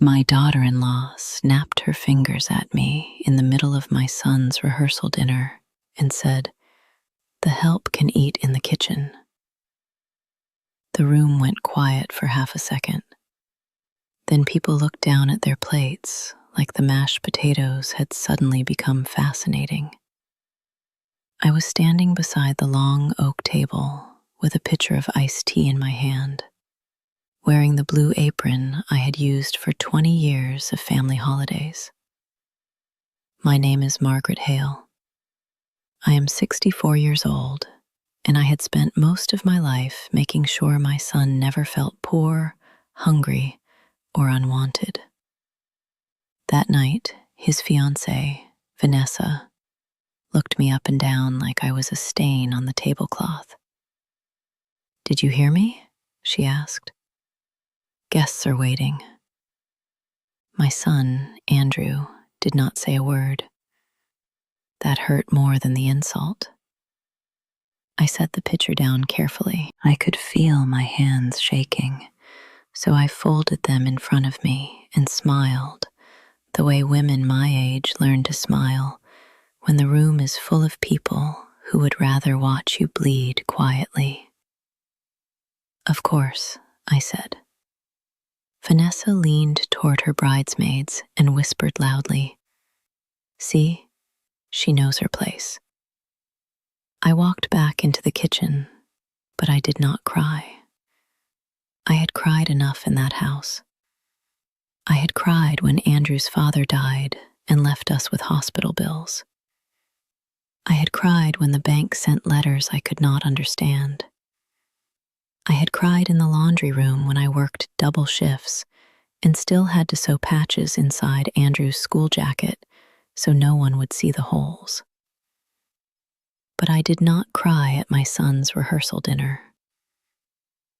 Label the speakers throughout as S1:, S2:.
S1: My daughter-in-law snapped her fingers at me in the middle of my son's rehearsal dinner and said, "The help can eat in the kitchen." The room went quiet for half a second. Then people looked down at their plates like the mashed potatoes had suddenly become fascinating. I was standing beside the long oak table with a pitcher of iced tea in my hand, wearing the blue apron I had used for 20 years of family holidays. My name is Margaret Hale. I am 64 years old, and I had spent most of my life making sure my son never felt poor, hungry, or unwanted. That night, his fiancée, Vanessa, looked me up and down like I was a stain on the tablecloth. "Did you hear me?" she asked. "Guests are waiting." My son, Andrew, did not say a word. That hurt more than the insult. I set the pitcher down carefully. I could feel my hands shaking, so I folded them in front of me and smiled, the way women my age learn to smile when the room is full of people who would rather watch you bleed quietly. "Of course," I said. Vanessa leaned toward her bridesmaids and whispered loudly, "See, she knows her place." I walked back into the kitchen, but I did not cry. I had cried enough in that house. I had cried when Andrew's father died and left us with hospital bills. I had cried when the bank sent letters I could not understand. I had cried in the laundry room when I worked double shifts and still had to sew patches inside Andrew's school jacket so no one would see the holes. But I did not cry at my son's rehearsal dinner,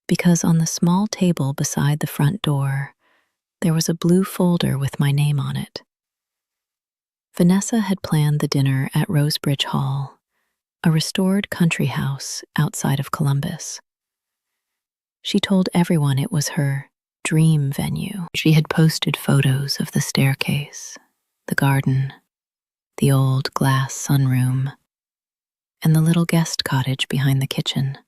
S1: because on the small table beside the front door, there was a blue folder with my name on it. Vanessa had planned the dinner at Rosebridge Hall, a restored country house outside of Columbus. She told everyone it was her dream venue. She had posted photos of the staircase, the garden, the old glass sunroom, and the little guest cottage behind the kitchen.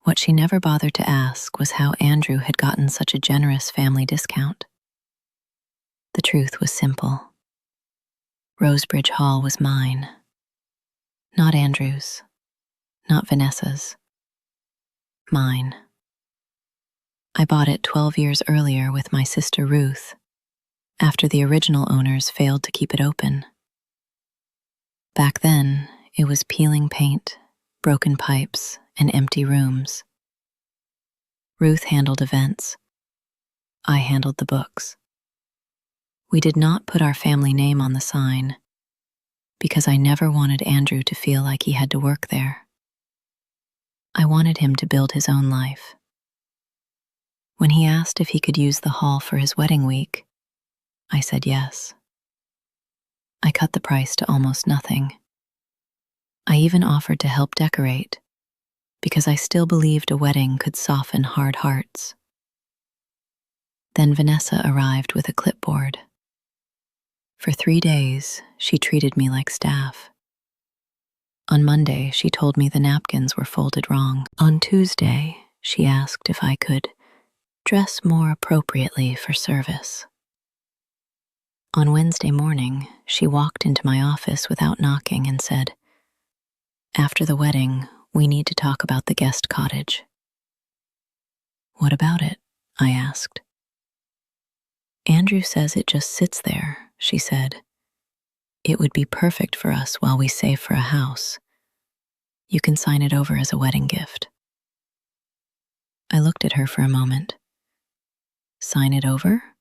S1: What she never bothered to ask was how Andrew had gotten such a generous family discount. The truth was simple. Rosebridge Hall was mine. Not Andrew's, not Vanessa's. Mine. I bought it 12 years earlier with my sister Ruth, after the original owners failed to keep it open. Back then, it was peeling paint, broken pipes, and empty rooms. Ruth handled events. I handled the books. We did not put our family name on the sign, because I never wanted Andrew to feel like he had to work there. I wanted him to build his own life. When he asked if he could use the hall for his wedding week, I said yes. I cut the price to almost nothing. I even offered to help decorate, because I still believed a wedding could soften hard hearts. Then Vanessa arrived with a clipboard. For 3 days, she treated me like staff. On Monday, she told me the napkins were folded wrong. On Tuesday, she asked if I could dress more appropriately for service. On Wednesday morning, she walked into my office without knocking and said, "After the wedding, we need to talk about the guest cottage." "What about it?" I asked. "Andrew says it just sits there," she said. "It would be perfect for us while we save for a house. You can sign it over as a wedding gift." I looked at her for a moment. "Sign it over?"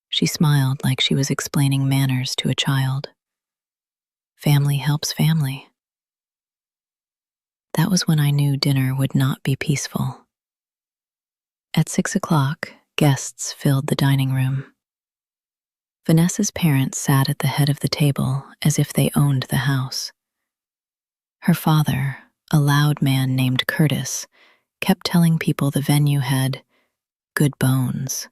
S1: She smiled like she was explaining manners to a child. Family helps family. That was when I knew dinner would not be peaceful. At 6 o'clock, guests filled the dining room. Vanessa's parents sat at the head of the table as if they owned the house. Her father, a loud man named Curtis, kept telling people the venue had good bones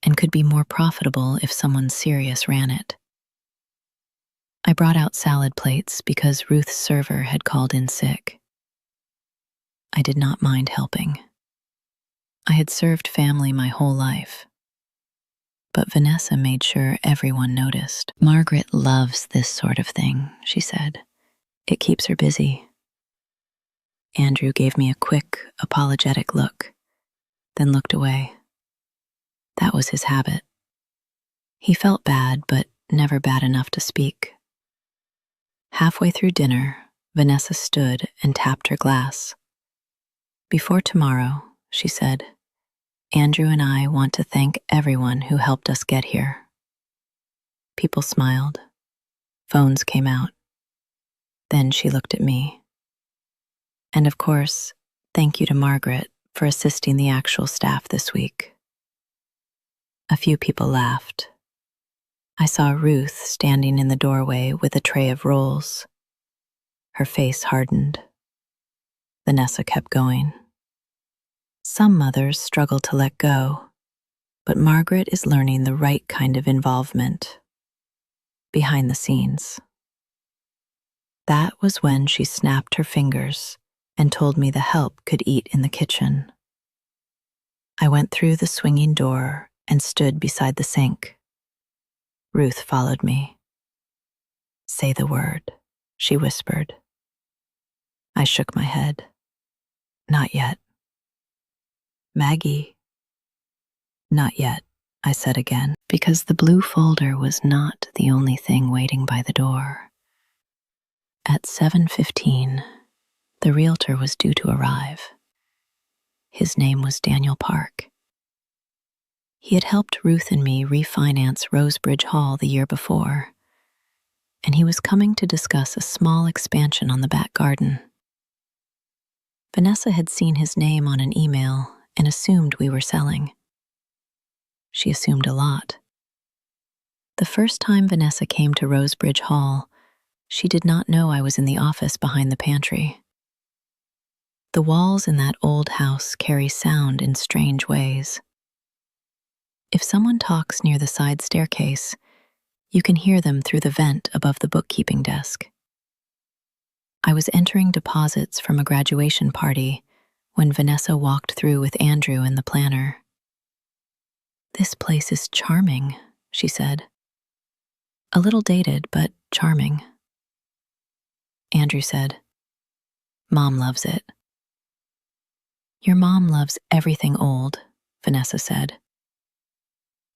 S1: and could be more profitable if someone serious ran it. I brought out salad plates because Ruth's server had called in sick. I did not mind helping. I had served family my whole life. But Vanessa made sure everyone noticed. Margaret loves this sort of thing, she said. It keeps her busy. Andrew gave me a quick, apologetic look, then looked away. That was his habit. He felt bad, but never bad enough to speak. Halfway through dinner, Vanessa stood and tapped her glass. Before tomorrow, she said, Andrew and I want to thank everyone who helped us get here. People smiled. Phones came out. Then she looked at me. And of course, thank you to Margaret for assisting the actual staff this week. A few people laughed. I saw Ruth standing in the doorway with a tray of rolls. Her face hardened. Vanessa kept going. Some mothers struggle to let go, but Margaret is learning the right kind of involvement. Behind the scenes. That was when she snapped her fingers and told me the help could eat in the kitchen. I went through the swinging door and stood beside the sink. Ruth followed me. Say the word, she whispered. I shook my head. Not yet. Maggie. Not yet, I said again, because the blue folder was not the only thing waiting by the door. At 7:15, the realtor was due to arrive. His name was Daniel Park. He had helped Ruth and me refinance Rosebridge Hall the year before, and he was coming to discuss a small expansion on the back garden. Vanessa had seen his name on an email and assumed we were selling. She assumed a lot. The first time Vanessa came to Rosebridge Hall, she did not know I was in the office behind the pantry. The walls in that old house carry sound in strange ways. If someone talks near the side staircase, you can hear them through the vent above the bookkeeping desk. I was entering deposits from a graduation party when Vanessa walked through with Andrew and the planner. This place is charming, she said. A little dated, but charming. Andrew said, Mom loves it. Your mom loves everything old, Vanessa said.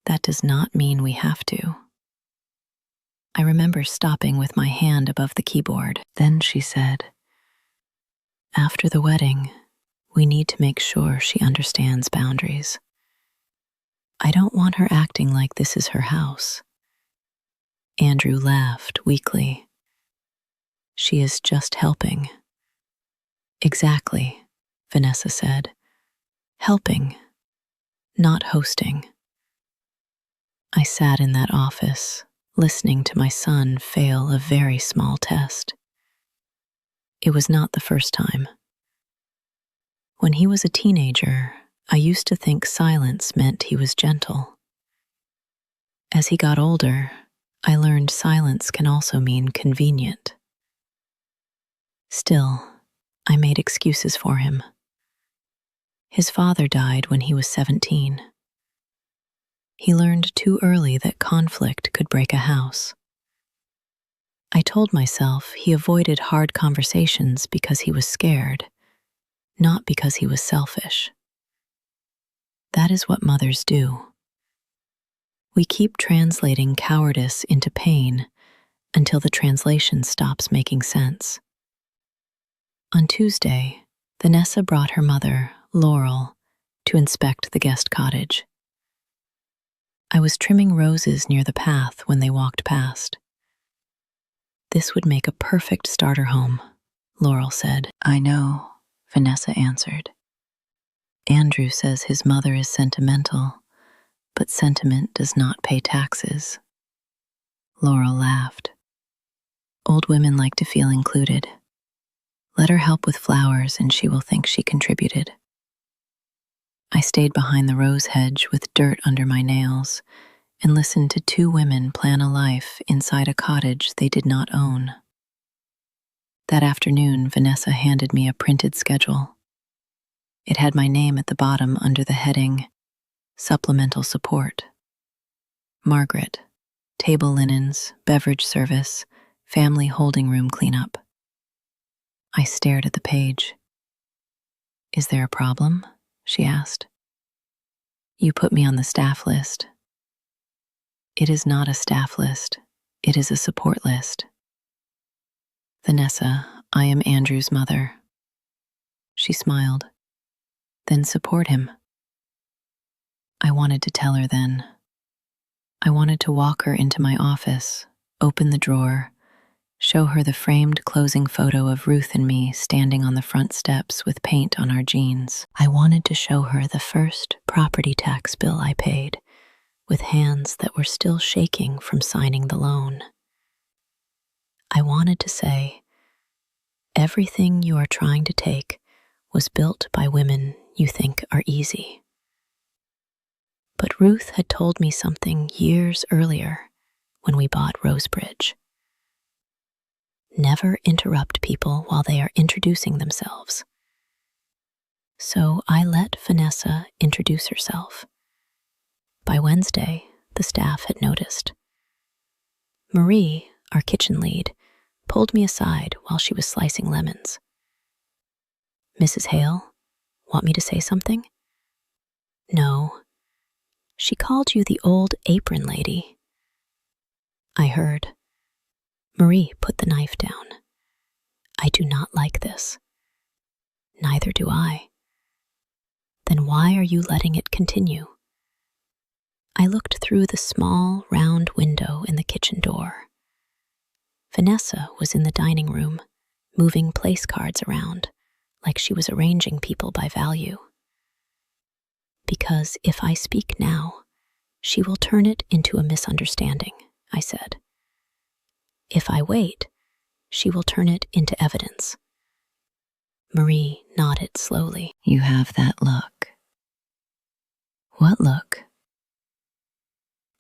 S1: That does not mean we have to. I remember stopping with my hand above the keyboard. Then she said, after the wedding, we need to make sure she understands boundaries. I don't want her acting like this is her house. Andrew laughed weakly. She is just helping. Exactly, Vanessa said. Helping, not hosting. I sat in that office, listening to my son fail a very small test. It was not the first time. When he was a teenager, I used to think silence meant he was gentle. As he got older, I learned silence can also mean convenient. Still, I made excuses for him. His father died when he was 17. He learned too early that conflict could break a house. I told myself he avoided hard conversations because he was scared, not because he was selfish. That is what mothers do. We keep translating cowardice into pain until the translation stops making sense. On Tuesday, Vanessa brought her mother, Laurel, to inspect the guest cottage. I was trimming roses near the path when they walked past. This would make a perfect starter home, Laurel said. I know, Vanessa answered. Andrew says his mother is sentimental, but sentiment does not pay taxes. Laurel laughed. Old women like to feel included. Let her help with flowers and she will think she contributed. I stayed behind the rose hedge with dirt under my nails and listened to two women plan a life inside a cottage they did not own. That afternoon, Vanessa handed me a printed schedule. It had my name at the bottom under the heading, Supplemental Support. Margaret, table linens, beverage service, family holding room cleanup. I stared at the page. Is there a problem? She asked. You put me on the staff list. It is not a staff list. It is a support list. Vanessa, I am Andrew's mother. She smiled. Then support him. I wanted to tell her then. I wanted to walk her into my office, open the drawer, show her the framed closing photo of Ruth and me standing on the front steps with paint on our jeans. I wanted to show her the first property tax bill I paid, with hands that were still shaking from signing the loan. I wanted to say, everything you are trying to take was built by women you think are easy. But Ruth had told me something years earlier when we bought Rosebridge. Never interrupt people while they are introducing themselves. So I let Vanessa introduce herself. By Wednesday, the staff had noticed. Marie, our kitchen lead, pulled me aside while she was slicing lemons. Mrs. Hale, want me to say something? No. She called you the old apron lady. I heard. Marie put the knife down. I do not like this. Neither do I. Then why are you letting it continue? I looked through the small, round window in the kitchen door. Vanessa was in the dining room, moving place cards around, like she was arranging people by value. Because if I speak now, she will turn it into a misunderstanding, I said. If I wait, she will turn it into evidence. Marie nodded slowly. You have that look. What look?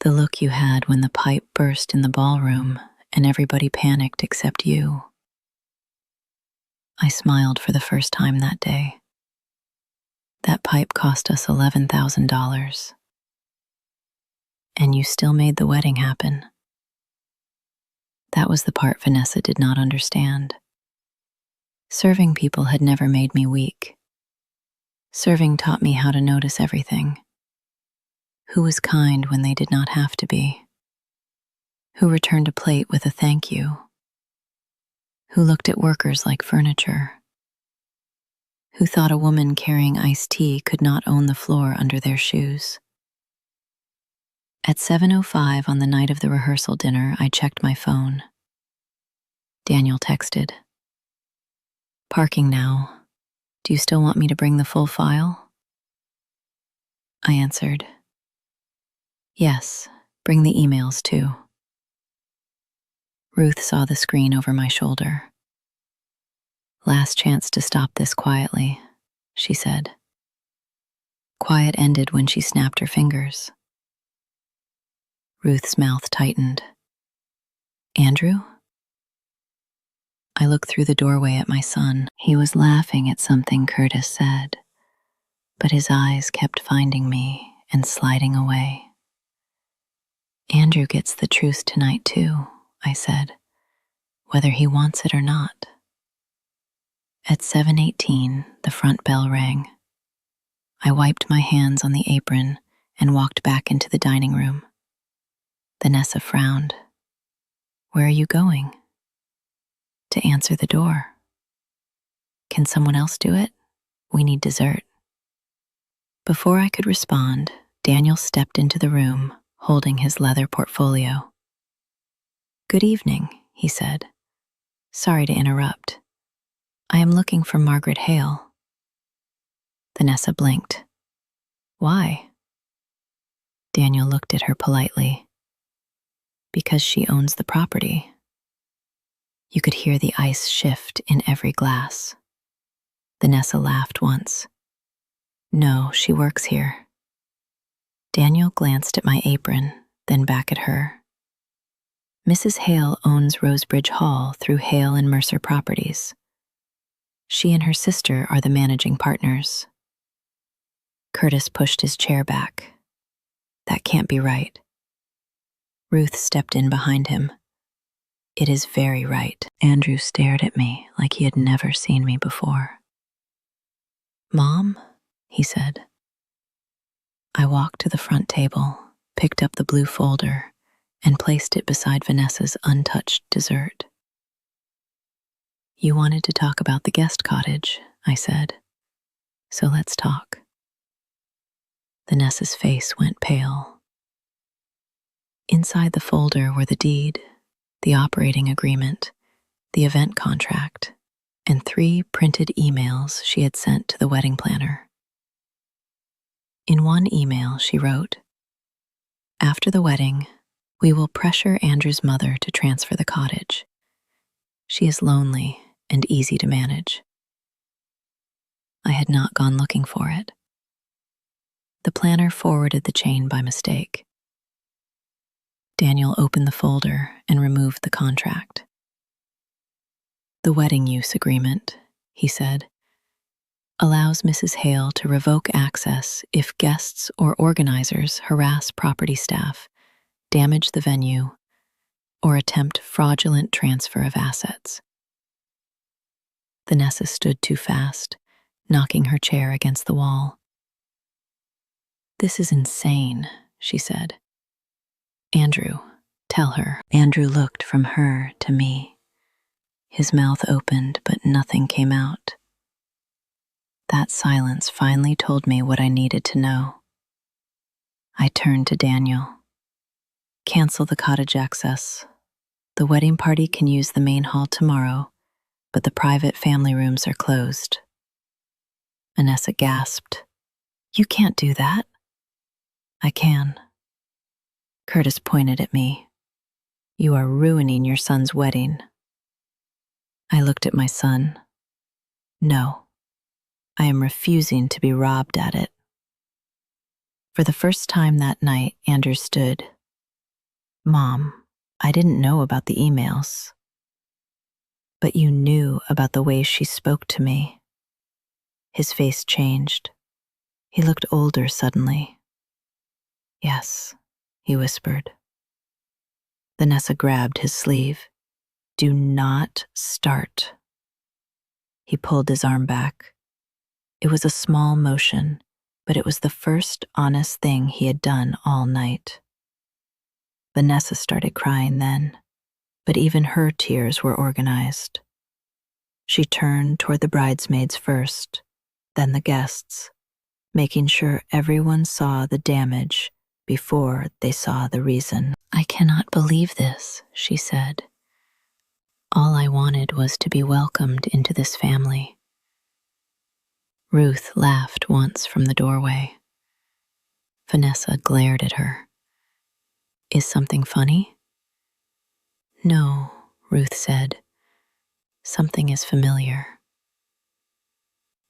S1: The look you had when the pipe burst in the ballroom and everybody panicked except you. I smiled for the first time that day. That pipe cost us $11,000. And you still made the wedding happen. That was the part Vanessa did not understand. Serving people had never made me weak. Serving taught me how to notice everything. Who was kind when they did not have to be? Who returned a plate with a thank you? Who looked at workers like furniture? Who thought a woman carrying iced tea could not own the floor under their shoes? At 7:05 on the night of the rehearsal dinner, I checked my phone. Daniel texted. Parking now. Do you still want me to bring the full file? I answered. Yes, bring the emails too. Ruth saw the screen over my shoulder. Last chance to stop this quietly, she said. Quiet ended when she snapped her fingers. Ruth's mouth tightened. Andrew? I looked through the doorway at my son. He was laughing at something Curtis said, but his eyes kept finding me and sliding away. Andrew gets the truth tonight too, I said, whether he wants it or not. At 7:18, the front bell rang. I wiped my hands on the apron and walked back into the dining room. Vanessa frowned. Where are you going? To answer the door. Can someone else do it? We need dessert. Before I could respond, Daniel stepped into the room, holding his leather portfolio. Good evening, he said. Sorry to interrupt. I am looking for Margaret Hale. Vanessa blinked. Why? Daniel looked at her politely. Because she owns the property. You could hear the ice shift in every glass. Vanessa laughed once. No, she works here. Daniel glanced at my apron, then back at her. Mrs. Hale owns Rosebridge Hall through Hale and Mercer Properties. She and her sister are the managing partners. Curtis pushed his chair back. That can't be right. Ruth stepped in behind him. It is very right. Andrew stared at me like he had never seen me before. Mom, he said. I walked to the front table, picked up the blue folder, and placed it beside Vanessa's untouched dessert. You wanted to talk about the guest cottage, I said. So let's talk. Vanessa's face went pale. Inside the folder were the deed, the operating agreement, the event contract, and 3 printed emails she had sent to the wedding planner. In one email, she wrote, "After the wedding, we will pressure Andrew's mother to transfer the cottage. She is lonely and easy to manage." I had not gone looking for it. The planner forwarded the chain by mistake. Daniel opened the folder and removed the contract. The wedding use agreement, he said, allows Mrs. Hale to revoke access if guests or organizers harass property staff, damage the venue, or attempt fraudulent transfer of assets. Vanessa stood too fast, knocking her chair against the wall. This is insane, she said. Andrew, tell her. Andrew looked from her to me. His mouth opened, but nothing came out. That silence finally told me what I needed to know. I turned to Daniel. Cancel the cottage access. The wedding party can use the main hall tomorrow, but the private family rooms are closed. Vanessa gasped. You can't do that. I can. Curtis pointed at me. You are ruining your son's wedding. I looked at my son. No, I am refusing to be robbed at it. For the first time that night, Andrew stood. Mom, I didn't know about the emails. But you knew about the way she spoke to me. His face changed. He looked older suddenly. Yes, he whispered. Vanessa grabbed his sleeve. Do not start. He pulled his arm back. It was a small motion, but it was the first honest thing he had done all night. Vanessa started crying then, but even her tears were organized. She turned toward the bridesmaids first, then the guests, making sure everyone saw the damage before they saw the reason. I cannot believe this, she said. All I wanted was to be welcomed into this family. Ruth laughed once from the doorway. Vanessa glared at her. Is something funny? No, Ruth said. Something is familiar.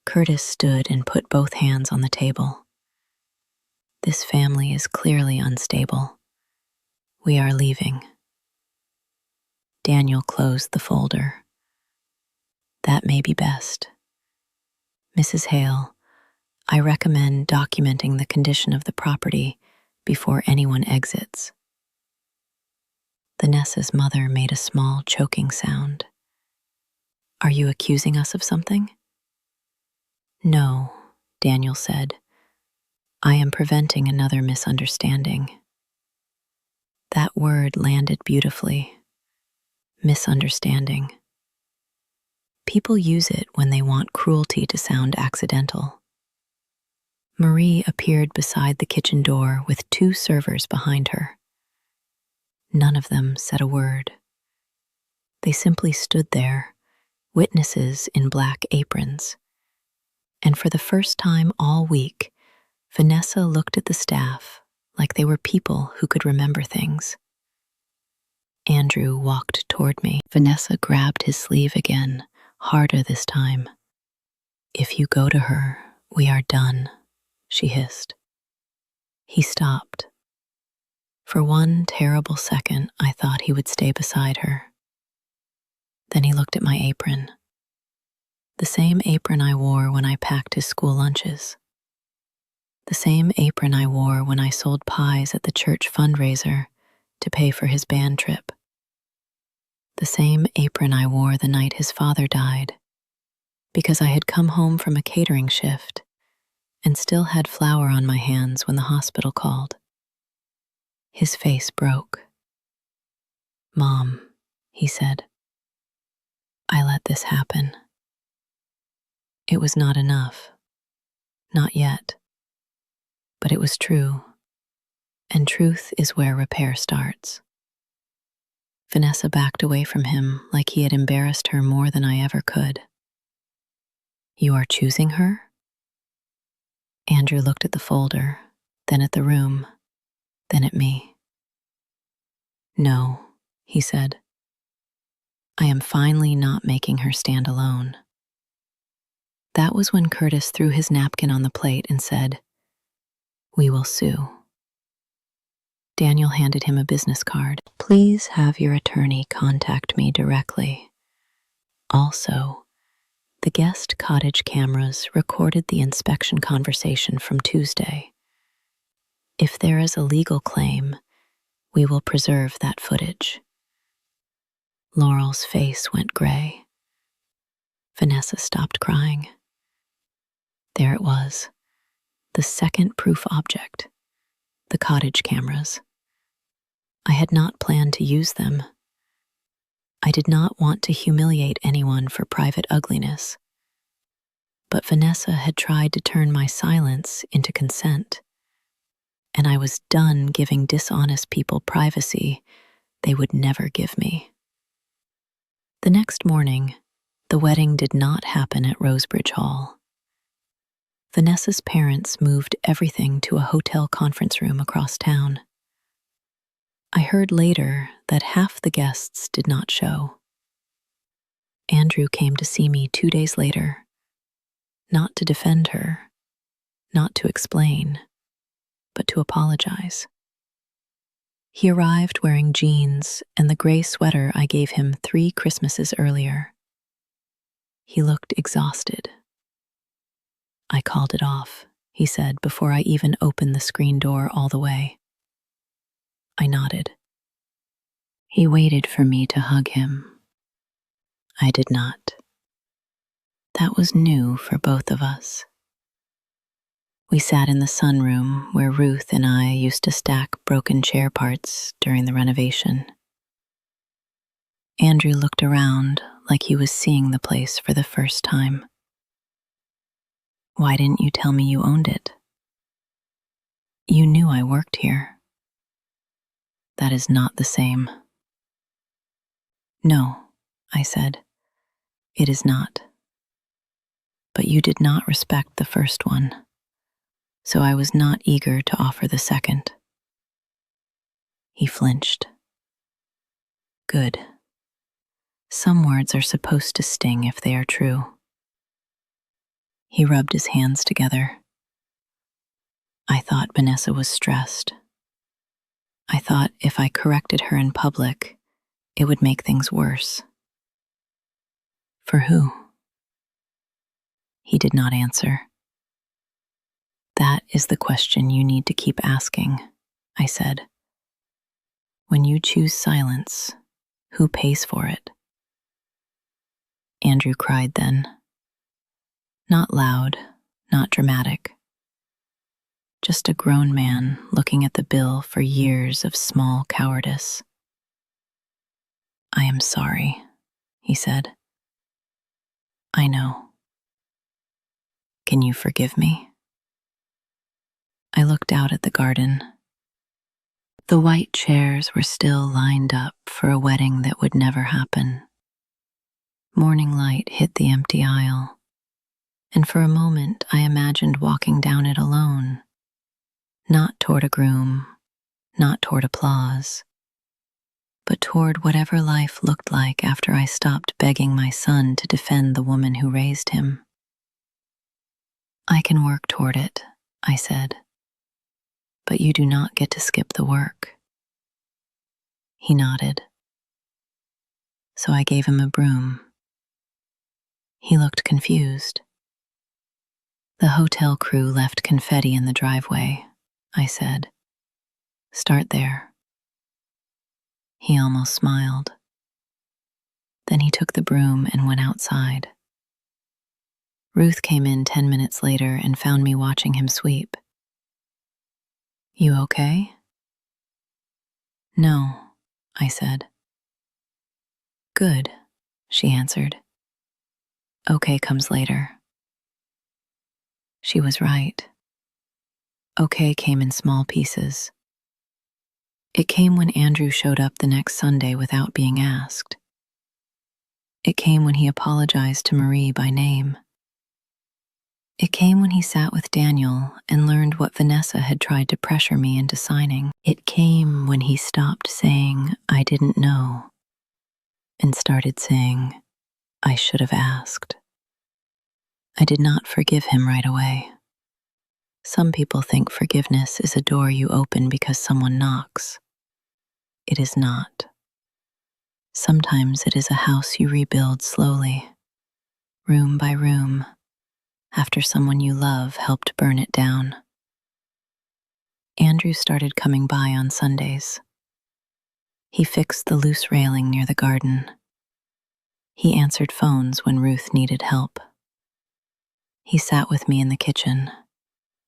S1: Curtis stood and put both hands on the table. This family is clearly unstable. We are leaving. Daniel closed the folder. That may be best. Mrs. Hale, I recommend documenting the condition of the property before anyone exits. Vanessa's mother made a small choking sound. Are you accusing us of something? No, Daniel said. I am preventing another misunderstanding. That word landed beautifully. Misunderstanding. People use it when they want cruelty to sound accidental. Marie appeared beside the kitchen door with 2 servers behind her. None of them said a word. They simply stood there, witnesses in black aprons. And for the first time all week, Vanessa looked at the staff like they were people who could remember things. Andrew walked toward me. Vanessa grabbed his sleeve again, harder this time. If you go to her, we are done. she hissed. He stopped. For one terrible second, I thought he would stay beside her. Then he looked at my apron. The same apron I wore when I packed his school lunches. The same apron I wore when I sold pies at the church fundraiser to pay for his band trip. The same apron I wore the night his father died, because I had come home from a catering shift and still had flour on my hands when the hospital called. His face broke. "Mom," he said, "I let this happen. It was not enough. Not yet. But it was true. And truth is where repair starts." Vanessa backed away from him like he had embarrassed her more than I ever could. "You are choosing her?" Andrew looked at the folder, then at the room, then at me. "No," he said. "I am finally not making her stand alone." That was when Curtis threw his napkin on the plate and said, "We will sue." Daniel handed him a business card. "Please have your attorney contact me directly. Also, the guest cottage cameras recorded the inspection conversation from Tuesday. If there is a legal claim, we will preserve that footage." Laurel's face went gray. Vanessa stopped crying. There it was, the second proof object, the cottage cameras. I had not planned to use them. I did not want to humiliate anyone for private ugliness. But Vanessa had tried to turn my silence into consent, and I was done giving dishonest people privacy they would never give me. The next morning, the wedding did not happen at Rosebridge Hall. Vanessa's parents moved everything to a hotel conference room across town. I heard later that half the guests did not show. Andrew came to see me 2 days later, not to defend her, not to explain, but to apologize. He arrived wearing jeans and the gray sweater I gave him 3 Christmases earlier. He looked exhausted. "I called it off," he said before I even opened the screen door all the way. I nodded. He waited for me to hug him. I did not. That was new for both of us. We sat in the sunroom where Ruth and I used to stack broken chair parts during the renovation. Andrew looked around like he was seeing the place for the first time. "Why didn't you tell me you owned it? You knew I worked here." "That is not the same." "No," I said, "it is not. But you did not respect the first one, so I was not eager to offer the second." He flinched. "Good. Some words are supposed to sting if they are true." He rubbed his hands together. "I thought Vanessa was stressed. I thought if I corrected her in public, it would make things worse." "For who?" He did not answer. "That is the question you need to keep asking," I said. "When you choose silence, who pays for it?" Andrew cried then. Not loud, not dramatic. Just a grown man looking at the bill for years of small cowardice. "I am sorry," he said. "I know. Can you forgive me?" I looked out at the garden. The white chairs were still lined up for a wedding that would never happen. Morning light hit the empty aisle, and for a moment I imagined walking down it alone, not toward a groom, not toward applause, but toward whatever life looked like after I stopped begging my son to defend the woman who raised him. "I can work toward it," I said, but you do not get to skip the work. He nodded. So I gave him a broom. He looked confused. The hotel crew left confetti in the driveway, I said. Start there. He almost smiled. Then he took the broom and went outside. Ruth came in 10 minutes later and found me watching him sweep. You okay? No, I said. Good, she answered. Okay comes later. She was right. Okay came in small pieces. It came when Andrew showed up the next Sunday without being asked. It came when he apologized to Marie by name. It came when he sat with Daniel and learned what Vanessa had tried to pressure me into signing. It came when he stopped saying, I didn't know, and started saying, I should have asked. I did not forgive him right away. Some people think forgiveness is a door you open because someone knocks. It is not. Sometimes it is a house you rebuild slowly, room by room, after someone you love helped burn it down. Andrew started coming by on Sundays. He fixed the loose railing near the garden. He answered phones when Ruth needed help. He sat with me in the kitchen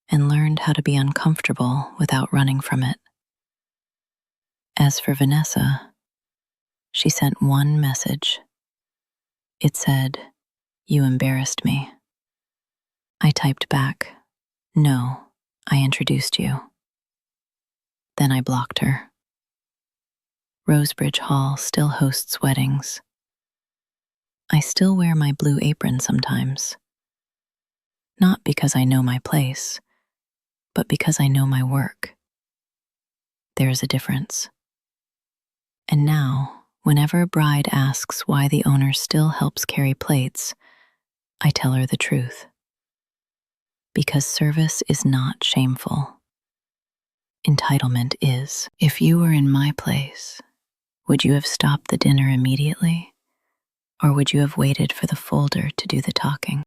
S1: and learned how to be uncomfortable without running from it. As for Vanessa, she sent one message. It said, You embarrassed me. I typed back, No, I introduced you. Then I blocked her. Rosebridge Hall still hosts weddings. I still wear my blue apron sometimes. Not because I know my place, but because I know my work. There is a difference. And now, whenever a bride asks why the owner still helps carry plates, I tell her the truth. Because service is not shameful. Entitlement is. If you were in my place, would you have stopped the dinner immediately? Or would you have waited for the folder to do the talking?